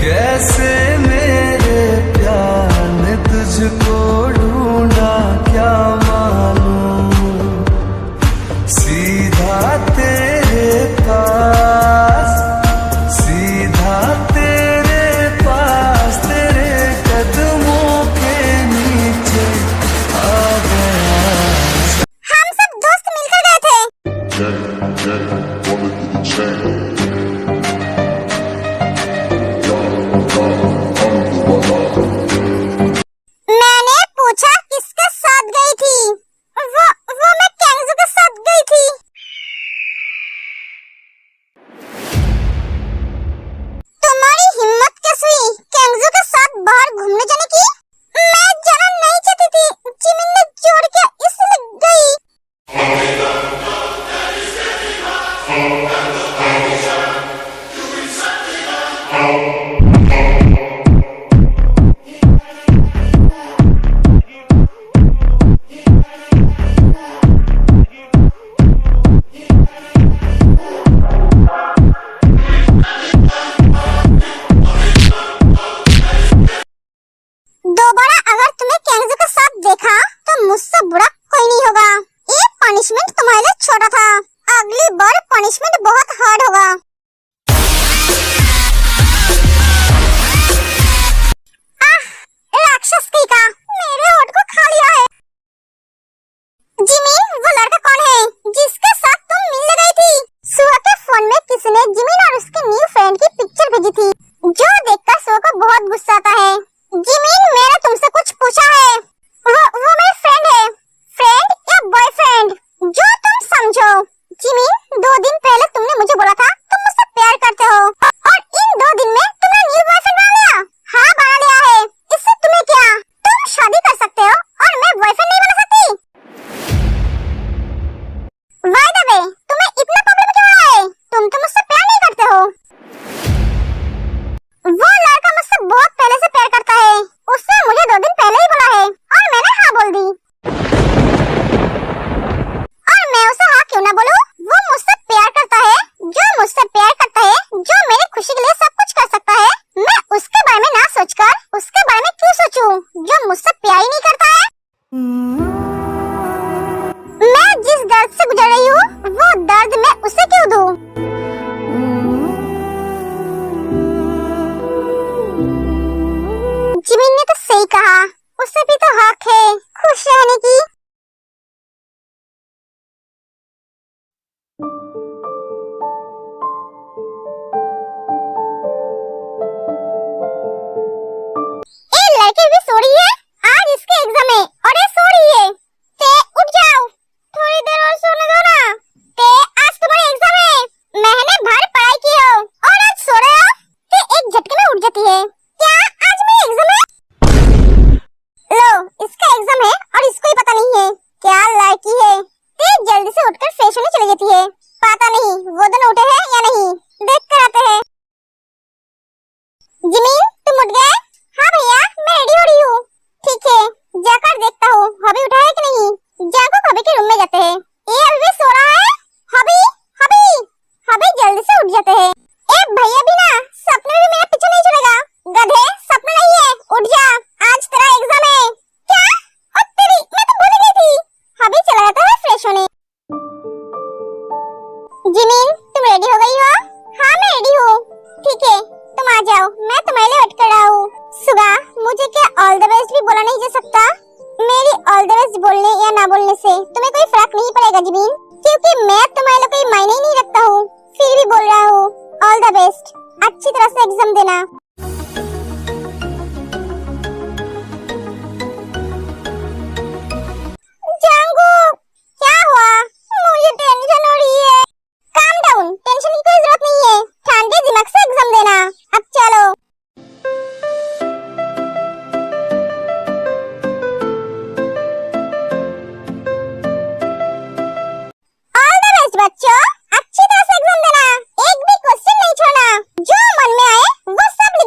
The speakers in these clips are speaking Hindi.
कैसे मेरे प्यार ने तुझको ढूंढा क्या मालूम, सीधा तेरे पास, सीधा तेरे पास, तेरे कदमों के नीचे आ गया। हम सब दोस्त मिलकर गए थे। मैंने पूछा किसके साथ गई थी? वो मैं केंगजू के साथ गई थी। तुम्हारी हिम्मत कैसे हुई केंगजू के साथ बाहर घूमने जाने की? मैं जाना नहीं चाहती थी, जिमिन ने जोर किया इसलिए गई। दोबारा अगर तुम्हें केंगजू के साथ देखा तो मुझसे बुरा कोई नहीं होगा। ये पनिशमेंट तुम्हारे लिए छोटा था, अगली बार पनिशमेंट बहुत हार्ड होगा। राक्षस की का मेरे होठ को खा लिया है। जिमिन, वो लड़का कौन है जिसके साथ तुम मिलने गई थी? सुहा के फोन में किसी ने जिमिन और उसके न्यू फ्रेंड की पिक्चर भेजी थी, जो देखकर सुहा को बहुत गुस्सा आता है। जिमिन, मैंने तुमसे कुछ पूछा है। वो मेरी फ्रेंड है। फ्रेंड या बॉयफ्रेंड, जो तुम समझो। जिमिन, 2 दिन पहले तुमने मुझे बोला था तुम मुझसे प्यार करते हो, और इन 2 दिन में तुमने न्यू बॉयफ्रेंड बना लिया। हाँ, बना लिया है। इससे तुम्हें क्या? तुम शादी कर सकते हो और मैं बॉयफ्रेंड नहीं बना सकती? बाय द वे, तुम्हें इतना प्रॉब्लम क्यों आ रहा है? तुम तो मुझसे प्यार नहीं करते हो। वो लड़का मुझसे बहुत पहले से प्यार करता है, उसने मुझे 2 दिन पहले ही बोला है और मैंने हाँ बोल दी। और मैं उसे हाँ क्यों ना बोलूं? वो मुझसे प्यार करता है, जो मुझसे प्यार करता है, जो मेरी खुशी के लिए सब कुछ कर सकता है, मैं उसके बारे में ना सोचकर उसके बारे में क्यों सोचूं, जो मुझसे प्यार ही नहीं करता है। मैं जिस दर्द से गुजर रही हूँ, वो दर्द मैं उसे क्यों दूं? जिमिन ने तो सही कहा, उसे भी तो हक है खुश रहने की। ये लड़की भी सो रही है, आज इसके एग्जाम है और ये सो रही है। ते उठ जाओ, थोड़ी देर और सोने दो ना। ते आज तुम्हारा एग्जाम है, महीने भर पढ़ाई की हो और आज सो रहे हो। ते एक झटके में उठ जाती है। क्या आज मेरा एग्जाम है? लो, इसका एग्जाम है और इसको ही पता नहीं है। क्या लड़की है, ते जल्दी से उठकर फ्रेश होने चली जाती है। पता नहीं वो दोनों उठे हैं या नहीं, देख कर आते हैं। जिमिन, तुम उठ गए? हाँ भैया, मैं रेडी हो रही हूँ। ठीक है, जाकर देखता हूँ हॉबी उठा है कि नहीं। जाकर हॉबी के रूम में जाते हैं। ये अभी भी सो रहा है। हॉबी, हॉबी, हॉबी जल्दी से उठ जाते हैं। ए भैया भी ना सपने में भी मेरा पीछे नहीं चलेगा। गधे, सपना नहीं है, उठ जा, आज तेरा एग्जाम है। क्या? ओ तेरी, मैं तो भूल गई थी। हॉबी चला जाता है फ्रेश होने। जिमिन, तुम रेडी हो गई हो? हाँ, मैं रेडी हूँ। ठीक है, तुम आ जाओ, मैं तुम्हारे लिए वेट कर रहा हूँ। सुगा, मुझे क्या ऑल द बेस्ट भी बोला नहीं जा सकता? मेरी ऑल द बेस्ट बोलने या ना बोलने से तुम्हें कोई फर्क नहीं पड़ेगा जिमिन, क्योंकि मैं तुम्हारे लिए कोई मायने ही नहीं रखता हूँ। फिर भी बोल रहा हूँ, ऑल द बेस्ट, अच्छी तरह से एग्जाम देना। जांगू, क्या हुआ? मुझे टेंशन हो रही है। काम डाउन, टेंशन की कोई जरूरत नहीं है, ठंडे दिमाग से एग्जाम देना। अब चलो। ऑल द बेस्ट बच्चों, अच्छी तरह से एग्जाम देना, एक भी क्वेश्चन नहीं छोड़ना, जो मन में आए वो सब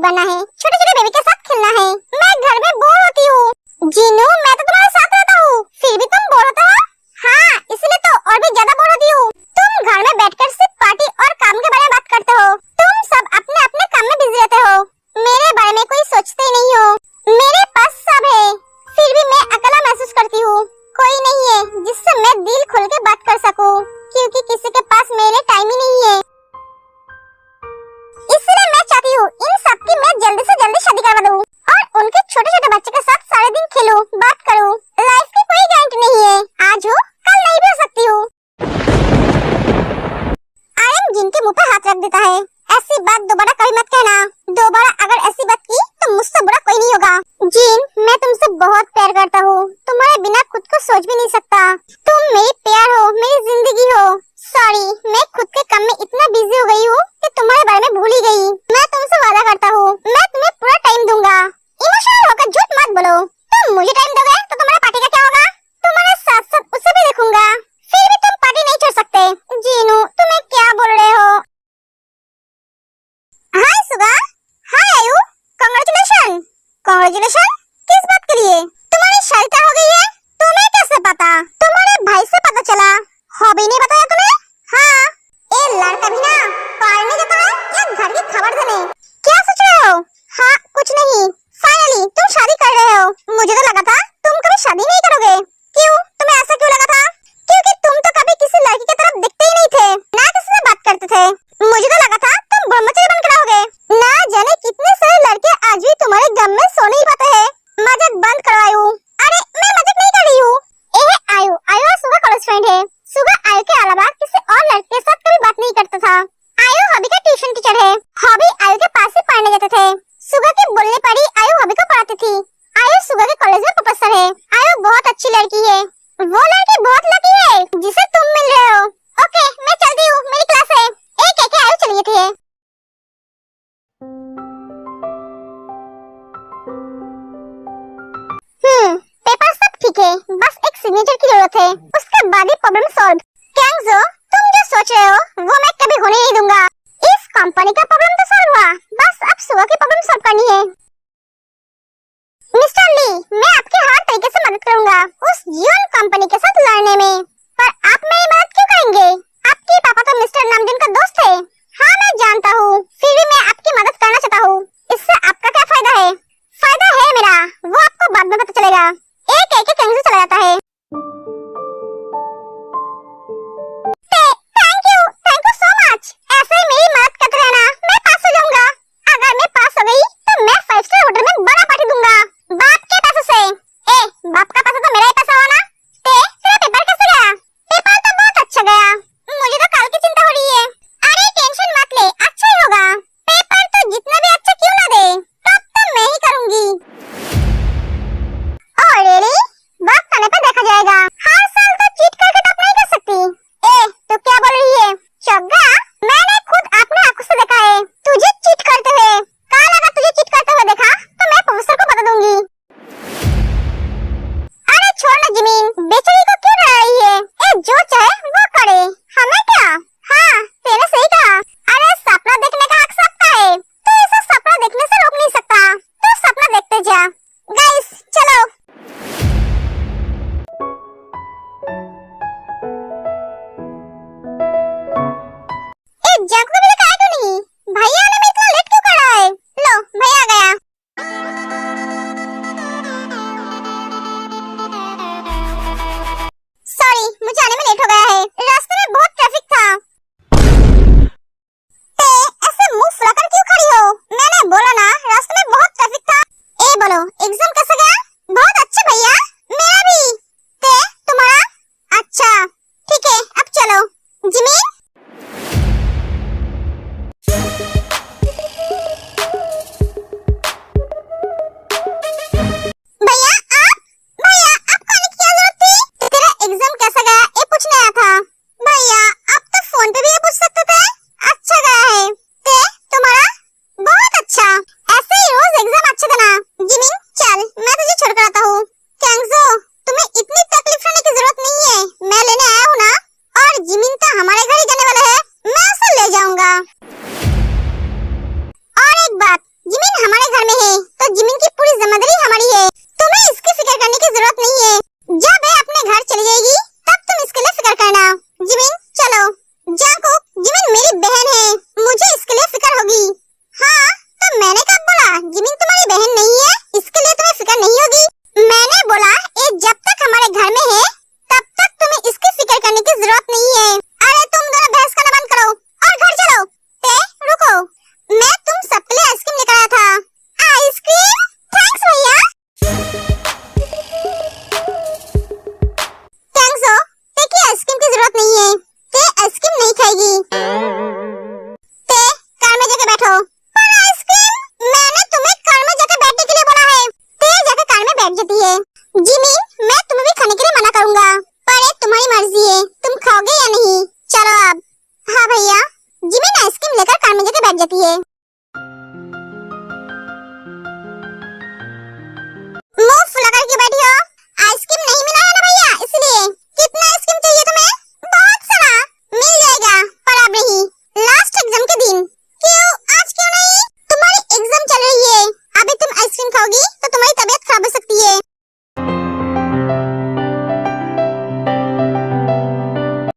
बनना है, छोटे छोटे बेबी के साथ खेलना है। मैं घर में बोर होती हूँ। जीनू, मैं तो तुम्हारे साथ रहता हूँ, फिर भी तुम बोर होते हो। हाँ, इसलिए तो और भी ज्यादा बोर होती हूँ। तुम घर में बैठकर सिर्फ पार्टी और काम के बारे में बात करते हो। तुम सब अपने अपने काम में बिजी रहते हो, मेरे बारे में कोई सोचते ही नहीं हो। मेरे पास सब है, फिर भी मैं अकेला महसूस करती हूँ। कोई नहीं है जिससे मैं दिल खोल के बात कर सकूँ, क्योंकि किसी के पास मेरे लिए टाइम ही नहीं है। इसलिए मैं चाहती हूँ इन सब की मैं जल्दी से जल्दी शादी करवा दूँ और उनके छोटे छोटे बच्चे के साथ सारे दिन खेलूं, बात करूं। लाइफ की कोई गारंटी नहीं है, आज हो कल नहीं भी हो सकती हूँ। आयन जिनके मुंह पे हाथ रख देता है, ऐसी बात दोबारा कभी मत कहना। दोबारा अगर ऐसी बात की तो मुझसे बुरा कोई नहीं होगा। जीन, मैं तुमसे बहुत प्यार करता हूँ, तुम्हारे बिना खुद को सोच भी नहीं सकता। तुम मेरी प्यार हो, मेरी जिंदगी हो। सॉरी, मैं खुद के काम में इतना बिजी हो गई हूँ कि तुम्हारे बारे में भूल ही गई। मैं तुमसे वादा करता हूँ, मैं तुम्हें पूरा टाइम दूंगा। इमोशनल होकर झूठ मत बोलो। तुम मुझे टाइम दोगे तो तुम्हारा पार्टी का क्या होगा? तुम्हारे साथ साथ उसे भी देखूंगा, फिर भी तुम पार्टी नहीं छोड़ सकते। जीनू, तुम्हें क्या बोल रहे हो? हाय सुगा, हाय आयु, कांग्रेचुलेशन। कांग्रेचुलेशन किस बात के लिए? तुम्हारी शादी तय हो गई है। तुम्हें कैसे पता? तुम्हारे भाई से पता चला। हॉबी नहीं बताया तुम्हें? हाँ, ये लड़का भी ना पढ़ने जाता है या घर की खबर देने? क्या सोच रहे हो? हाँ, कुछ नहीं। फाइनली तुम शादी कर रहे हो। मुझे तो लगा था तुम कभी शादी नहीं करोगे। क्यों? तुम्हें ऐसा क्यों लगा था? क्योंकि तुम तो कभी किसी लड़की की तरफ दिखते ही नहीं थे, ना किसी से बात करते थे। मुझे तो लगा था तुम ब्रह्मचारी बनकर रहोगे। ना जाने कितने सारे लड़के आज भी तुम्हारे गम में सो नहीं पाते हैं। मजाक बंद करो आयु। अरे मैं मजाक नहीं कर रही हूँ। ये आयु, आयु और सुगा कॉलेज फ्रेंड है। सुगा आयु के अलावा किसी और लड़के के साथ कभी बात नहीं करता था। आयु हॉबी का ट्यूशन टीचर है। हॉबी आयु के पास ही पढ़ने जाते थे। सुगा के बोलने पर ही आयु हॉबी को पढ़ाती थी। आयु सुगा के कॉलेज में प्रोफेसर है। आयु बहुत अच्छी लड़की है। वो लड़की बहुत लकी है जिसे तुम मिल रहे हो। ओके, मैं चलती हूँ, मेरी क्लास है। एक एक आयु चली गई थी। पेपर सब ठीक है, बस एक सिग्नेचर की जरूरत है, उसके बाद ही प्रॉब्लम सॉल्व। कैंगजो, तुम जो सोच रहे हो वो मैं कभी होने नहीं दूंगा। इस कंपनी का प्रॉब्लम तो सॉल्व हुआ, बस अब सुगा की प्रॉब्लम सॉल्व करनी है। मिस्टर ली, मैं आपकी हर तरीके से मदद करूंगा उस जियोन कंपनी के साथ लड़ने में, पर आप मेरी मदद क्यों करेंगे? आपके पापा तो मिस्टर नामजून का दोस्त थे। हाँ मैं जानता हूँ, फिर भी मैं आपकी मदद करना चाहता हूँ। इससे आपका क्या फायदा है? फायदा है मेरा, वो आपको बाद में पता चलेगा। एक एक कैंगजो चला जाता है। Thank you so much. ऐसे ही मेरी मदद करते रहना, मैं पास हो जाऊंगा। अगर मैं पास हो गई तो मैं 5 स्टार होटल में बड़ा पार्टी दूंगा, बाप के पैसों से। बाप का पैसा तो मेरा ही पैसा होना। तेरा पेपर कैसे गया? पेपर तो बहुत अच्छा गया, मुझे तो कल की चिंता हो रही है। अरे टेंशन मत ले, अच्छा ही होगा। पेपर तो जितना भी अच्छा क्यों ना दे, तब तो मैं ही करूंगी। Oh really? वक्त आने पे देखा जाएगा। हर साल तो चीट करके टॉप नहीं कर सकती। तो क्या बोल रही है? चौगा, मैंने खुद अपने आंखों से देखा है तुझे चीट करते हुए। कल अगर तुझे चीट करते हुए देखा तो मैं प्रोफेसर को बता दूंगी। अरे छोड़ ना जिमीन, बेचारी को क्यों डरा रही है? जो चाहे वो करे, हमें क्या? हाँ तेरे सही कहा। अरे सपना देखने का हक सबका है, तो इसे सपना देखने से रोक नहीं सकता, तो सपना देखते जा। गाइस चलो। जग को भी दिखाया क्यों नहीं? भैया आने में इतना लेट क्यों कर रहा है? लो भैया आ गया। सॉरी, मुझे आने में लेट हो गया है, रास्ते में बहुत ट्रैफिक था। ऐसे मुंह फुलाकर क्यों खड़ी हो? मैंने बोला ना रास्ते में बहुत ट्रैफिक था। बोलो एग्जाम कैसा गया? बहुत अच्छा भैया, मेरा भी। तुम्हारा? अच्छा ठीक है, अब चलो। जिमी करके बैठी हो?